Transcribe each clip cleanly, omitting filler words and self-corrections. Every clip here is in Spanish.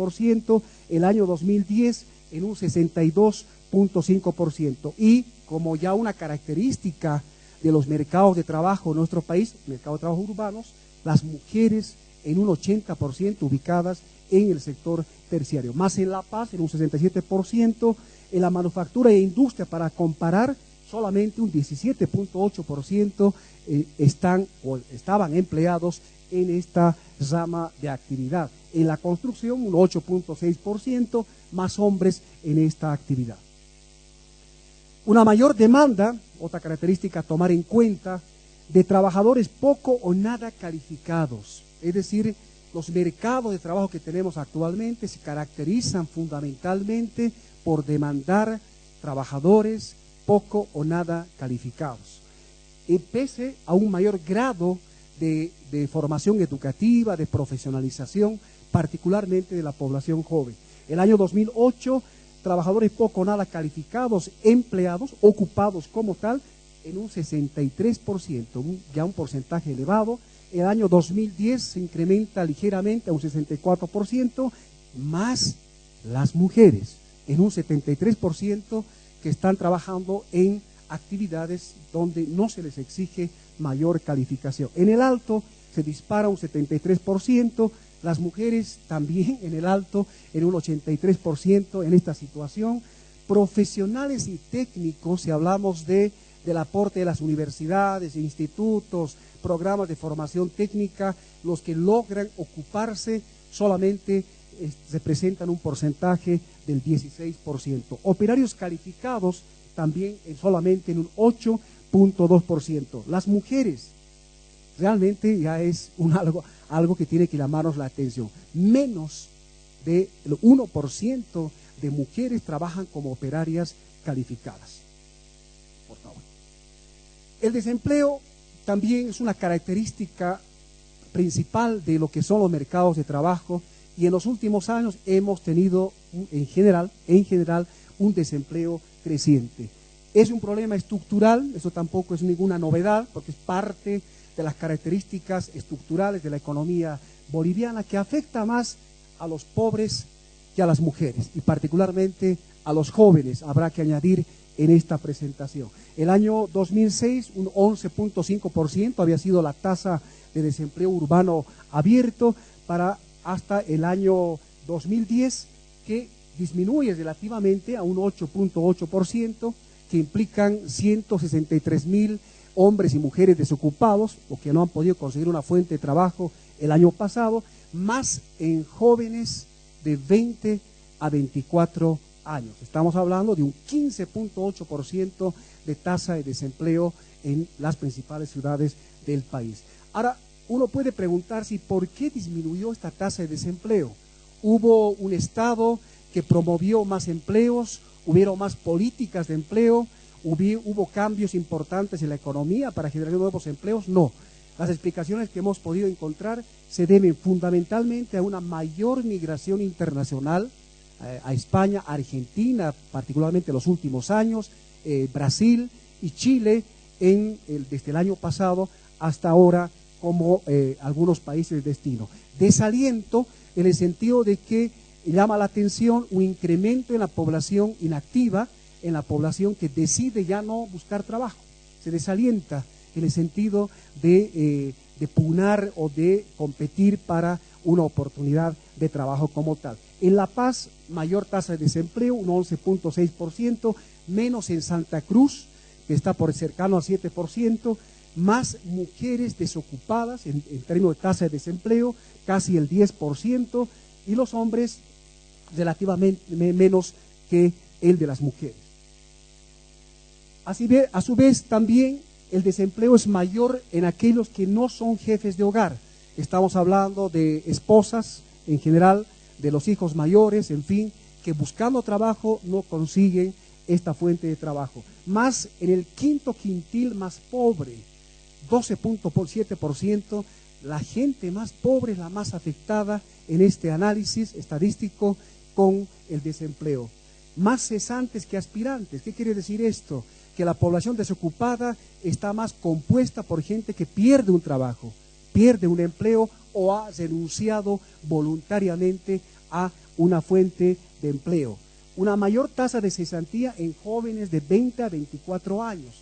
67%, el año 2010 en un 62.5%. Y como ya una característica de los mercados de trabajo en nuestro país, mercados de trabajo urbanos, las mujeres en un 80% ubicadas en el sector terciario, más en La Paz en un 67%, en la manufactura e industria, para comparar, solamente un 17.8% estaban empleados en esta rama de actividad. En la construcción un 8.6%, más hombres en esta actividad. Una mayor demanda, otra característica a tomar en cuenta, de trabajadores poco o nada calificados. Es decir, los mercados de trabajo que tenemos actualmente se caracterizan fundamentalmente por demandar trabajadores poco o nada calificados. Y pese a un mayor grado de formación educativa, de profesionalización, particularmente de la población joven. El año 2008, trabajadores poco o nada calificados, empleados, ocupados como tal, en un 63%, ya un porcentaje elevado. El año 2010 se incrementa ligeramente a un 64%, más las mujeres, en un 73%, que están trabajando en actividades donde no se les exige mayor calificación. En el alto se dispara un 73%, las mujeres también en el alto, en un 83% en esta situación. Profesionales y técnicos, si hablamos del aporte de las universidades, institutos, programas de formación técnica, los que logran ocuparse solamente representan un porcentaje del 16%. Operarios calificados también solamente en un 8.2%. Las mujeres, realmente ya es algo que tiene que llamarnos la atención. Menos del 1% de mujeres trabajan como operarias calificadas. Por favor. El desempleo también es una característica principal de lo que son los mercados de trabajo, y en los últimos años hemos tenido en general un desempleo creciente. Es un problema estructural, eso tampoco es ninguna novedad, porque es parte de las características estructurales de la economía boliviana, que afecta más a los pobres que a las mujeres, y particularmente a los jóvenes, habrá que añadir en esta presentación. El año 2006, un 11.5% había sido la tasa de desempleo urbano abierto, para hasta el año 2010, que disminuye relativamente a un 8.8%, que implican 163.000 hombres y mujeres desocupados o que no han podido conseguir una fuente de trabajo el año pasado, más en jóvenes de 20 a 24 años. Estamos hablando de un 15.8% de tasa de desempleo en las principales ciudades del país. Ahora, uno puede preguntarse por qué disminuyó esta tasa de desempleo. ¿Hubo un Estado que promovió más empleos? ¿Hubieron más políticas de empleo? ¿Hubo cambios importantes en la economía para generar nuevos empleos? No. Las explicaciones que hemos podido encontrar se deben fundamentalmente a una mayor migración internacional a España, Argentina, particularmente en los últimos años, Brasil y Chile desde el año pasado hasta ahora, como algunos países de destino. Desaliento en el sentido de que llama la atención un incremento en la población inactiva, en la población que decide ya no buscar trabajo. Se desalienta en el sentido de pugnar o de competir para una oportunidad de trabajo como tal. En La Paz, mayor tasa de desempleo, un 11.6%, menos en Santa Cruz, que está por cercano al 7%, más mujeres desocupadas en términos de tasa de desempleo, casi el 10%, y los hombres relativamente menos que el de las mujeres. A su vez, también el desempleo es mayor en aquellos que no son jefes de hogar. Estamos hablando de esposas en general, de los hijos mayores, en fin, que buscando trabajo no consiguen esta fuente de trabajo. Más en el quinto quintil más pobre, 12.7%, la gente más pobre es la más afectada en este análisis estadístico con el desempleo. Más cesantes que aspirantes. ¿Qué quiere decir esto? Que la población desocupada está más compuesta por gente que pierde un trabajo, pierde un empleo o ha renunciado voluntariamente a una fuente de empleo. Una mayor tasa de cesantía en jóvenes de 20 a 24 años.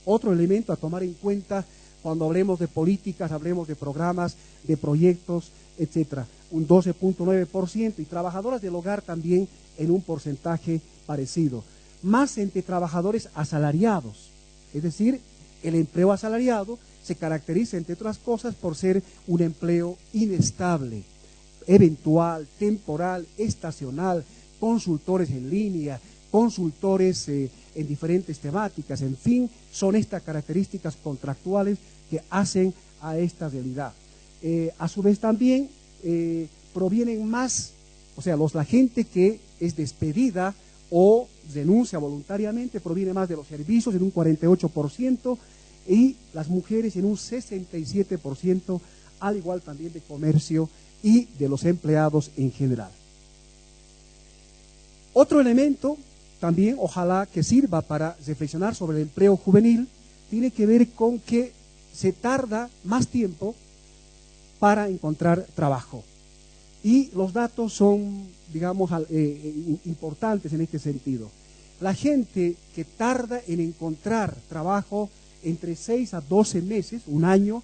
Otro elemento a tomar en cuenta cuando hablemos de políticas, hablemos de programas, de proyectos, etcétera. Un 12.9%, y trabajadoras del hogar también en un porcentaje parecido. Más entre trabajadores asalariados, es decir, el empleo asalariado se caracteriza, entre otras cosas, por ser un empleo inestable, eventual, temporal, estacional, consultores en línea, consultores en diferentes temáticas, en fin, son estas características contractuales que hacen a esta realidad. A su vez también provienen más, o sea, la gente que es despedida o denuncia voluntariamente proviene más de los servicios en un 48% y las mujeres en un 67%, al igual también de comercio y de los empleados en general. Otro elemento también, ojalá que sirva para reflexionar sobre el empleo juvenil, tiene que ver con que se tarda más tiempo para encontrar trabajo. Y los datos son, digamos, importantes en este sentido. La gente que tarda en encontrar trabajo entre 6 a 12 meses, un año,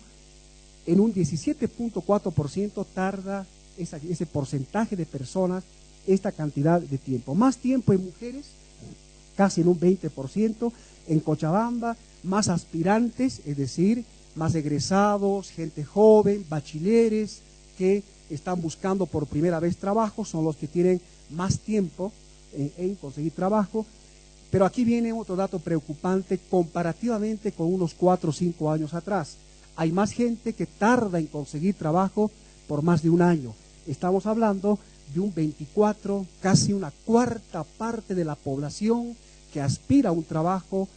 en un 17.4% tarda ese porcentaje de personas esta cantidad de tiempo. Más tiempo en mujeres, casi en un 20%, en Cochabamba, más aspirantes, es decir, más egresados, gente joven, bachilleres que están buscando por primera vez trabajo, son los que tienen más tiempo en conseguir trabajo. Pero aquí viene otro dato preocupante comparativamente con unos 4 o 5 años atrás. Hay más gente que tarda en conseguir trabajo por más de un año. Estamos hablando de un 24, casi una cuarta parte de la población que aspira a un trabajo,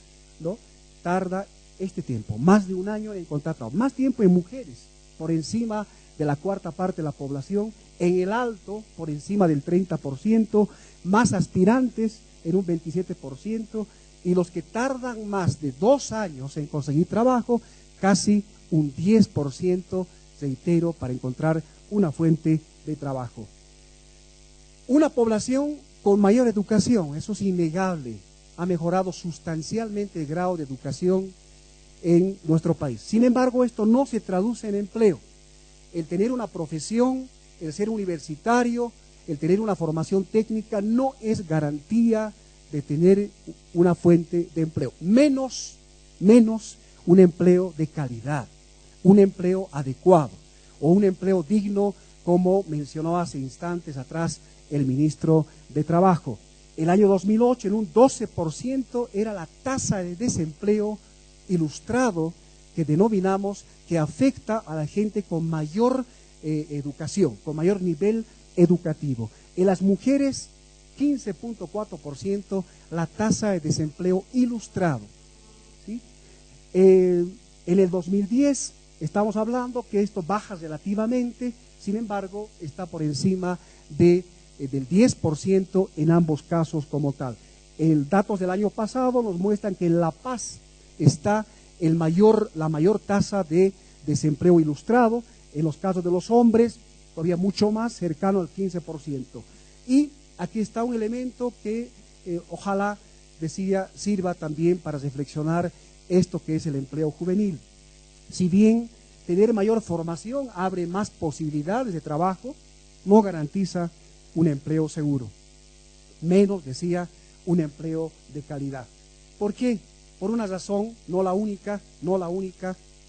¿no? Tarda este tiempo, más de un año en encontrar trabajo. Más tiempo en mujeres, por encima de la cuarta parte de la población, en el alto, por encima del 30%, más aspirantes en un 27%, y los que tardan más de 2 años en conseguir trabajo, casi un 10%, reitero, para encontrar una fuente de trabajo. Una población con mayor educación, eso es innegable, ha mejorado sustancialmente el grado de educación en nuestro país. Sin embargo, esto no se traduce en empleo. El tener una profesión, el ser universitario, el tener una formación técnica no es garantía de tener una fuente de empleo, menos un empleo de calidad, un empleo adecuado o un empleo digno, como mencionó hace instantes atrás el ministro de Trabajo. El año 2008, en un 12% era la tasa de desempleo ilustrado que denominamos, que afecta a la gente con mayor educación, con mayor nivel educativo. En las mujeres, 15.4% la tasa de desempleo ilustrado, ¿sí? En el 2010 estamos hablando que esto baja relativamente, sin embargo está por encima del 10% en ambos casos como tal. Datos del año pasado nos muestran que en La Paz está la mayor tasa de desempleo ilustrado. En los casos de los hombres, todavía mucho más, cercano al 15%. Y aquí está un elemento que ojalá sirva también para reflexionar esto que es el empleo juvenil. Si bien tener mayor formación abre más posibilidades de trabajo, no garantiza un empleo seguro. Menos, decía, un empleo de calidad. ¿Por qué? Por una razón, no la única,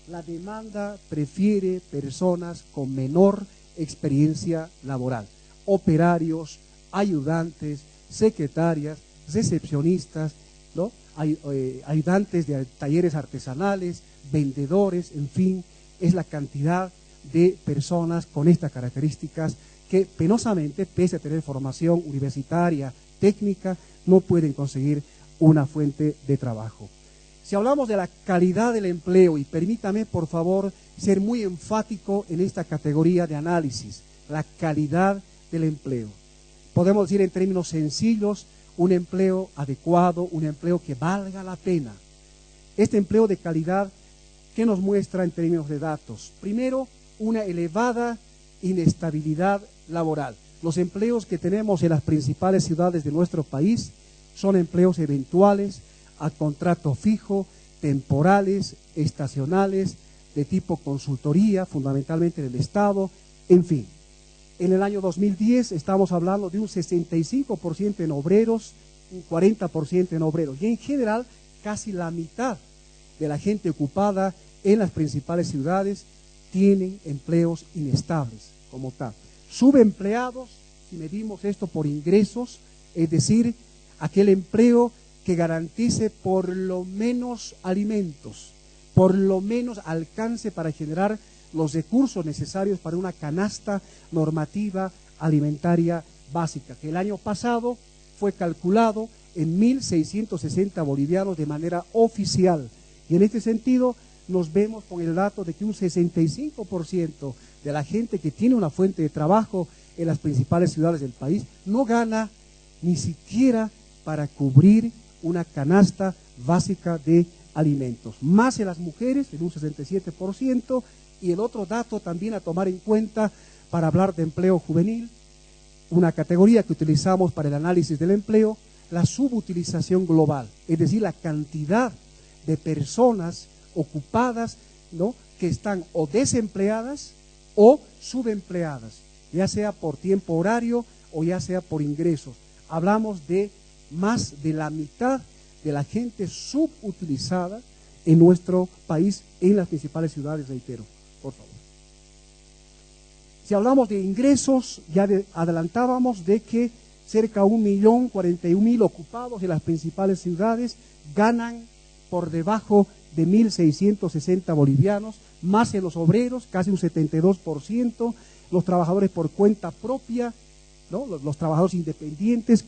la demanda prefiere personas con menor experiencia laboral, operarios, ayudantes, secretarias, recepcionistas, ¿no? Ayudantes de talleres artesanales, vendedores, en fin, es la cantidad de personas con estas características que penosamente, pese a tener formación universitaria, técnica, no pueden conseguir una fuente de trabajo. Si hablamos de la calidad del empleo, y permítame por favor ser muy enfático en esta categoría de análisis, la calidad del empleo. Podemos decir en términos sencillos, un empleo adecuado, un empleo que valga la pena. Este empleo de calidad, ¿qué nos muestra en términos de datos? Primero, una elevada inestabilidad laboral. Los empleos que tenemos en las principales ciudades de nuestro país son empleos eventuales, a contrato fijo, temporales, estacionales, de tipo consultoría, fundamentalmente del Estado, en fin. En el año 2010 estamos hablando de un 65% en obreros, un 40% en obreros. Y en general, casi la mitad de la gente ocupada en las principales ciudades tienen empleos inestables como tal. Subempleados, si medimos esto por ingresos, es decir, aquel empleo que garantice por lo menos alimentos, por lo menos alcance para generar los recursos necesarios para una canasta normativa alimentaria básica, que el año pasado fue calculado en 1.660 bolivianos de manera oficial. Y en este sentido nos vemos con el dato de que un 65% de la gente que tiene una fuente de trabajo en las principales ciudades del país no gana ni siquiera para cubrir una canasta básica de alimentos. Más en las mujeres, en un 67%, y el otro dato también a tomar en cuenta para hablar de empleo juvenil, una categoría que utilizamos para el análisis del empleo, la subutilización global, es decir, la cantidad de personas ocupadas, ¿no?, que están o desempleadas o subempleadas, ya sea por tiempo horario o ya sea por ingresos. Hablamos de más de la mitad de la gente subutilizada en nuestro país, en las principales ciudades, reitero, por favor. Si hablamos de ingresos, ya adelantábamos de que cerca de 1.041.000 ocupados en las principales ciudades ganan por debajo de 1.660 bolivianos, más en los obreros, casi un 72%, los trabajadores por cuenta propia, ¿no?, los trabajadores independientes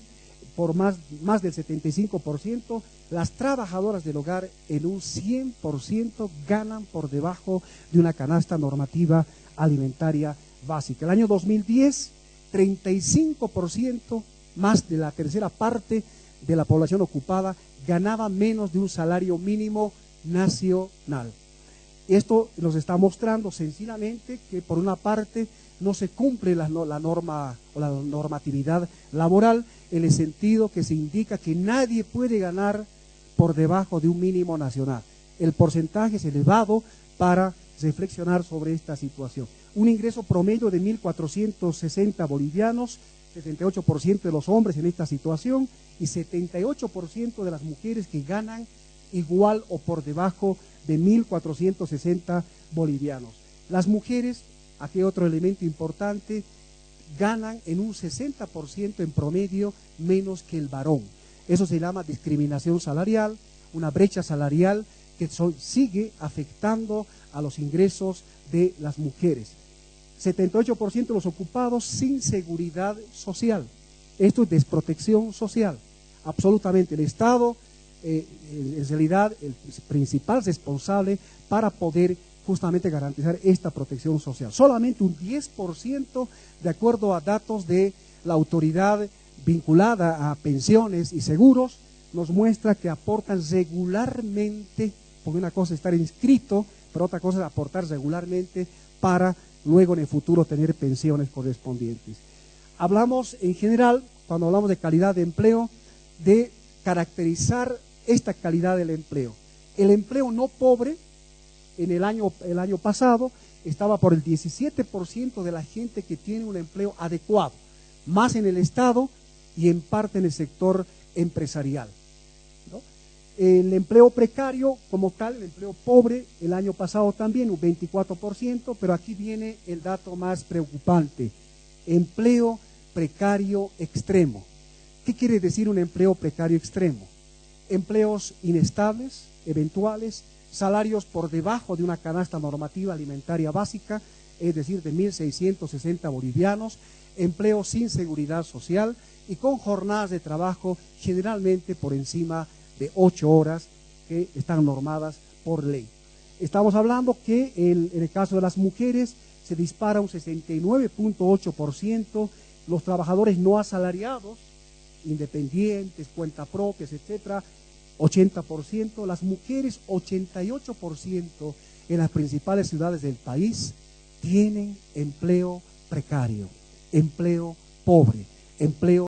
por más del 75%, las trabajadoras del hogar en un 100% ganan por debajo de una canasta normativa alimentaria básica. El año 2010, 35%, más de la tercera parte de la población ocupada, ganaba menos de un salario mínimo nacional. Esto nos está mostrando sencillamente que por una parte no se cumple la norma o la normatividad laboral, en el sentido que se indica que nadie puede ganar por debajo de un mínimo nacional. El porcentaje es elevado para reflexionar sobre esta situación. Un ingreso promedio de 1.460 bolivianos, 68% de los hombres en esta situación y 78% de las mujeres que ganan igual o por debajo de 1.460 bolivianos. Las mujeres, aquí otro elemento importante, ganan en un 60% en promedio menos que el varón. Eso se llama discriminación salarial, una brecha salarial que sigue afectando a los ingresos de las mujeres. 78% de los ocupados sin seguridad social. Esto es desprotección social. Absolutamente. El Estado, en realidad, el principal responsable para poder justamente garantizar esta protección social. Solamente un 10%, de acuerdo a datos de la autoridad vinculada a pensiones y seguros, nos muestra que aportan regularmente, porque una cosa es estar inscrito, pero otra cosa es aportar regularmente para luego en el futuro tener pensiones correspondientes. Hablamos en general, cuando hablamos de calidad de empleo, de caracterizar esta calidad del empleo. El empleo no pobre, en el año pasado, estaba por el 17% de la gente que tiene un empleo adecuado, más en el Estado y en parte en el sector empresarial, ¿no? El empleo precario como tal, el empleo pobre, el año pasado también un 24%, pero aquí viene el dato más preocupante: empleo precario extremo. ¿Qué quiere decir un empleo precario extremo? Empleos inestables, eventuales, salarios por debajo de una canasta normativa alimentaria básica, es decir, de 1.660 bolivianos, empleos sin seguridad social y con jornadas de trabajo generalmente por encima de 8 horas que están normadas por ley. Estamos hablando que en el caso de las mujeres se dispara un 69.8%, los trabajadores no asalariados, independientes, cuenta propias, etcétera, 80%, las mujeres 88% en las principales ciudades del país tienen empleo precario, empleo pobre, empleo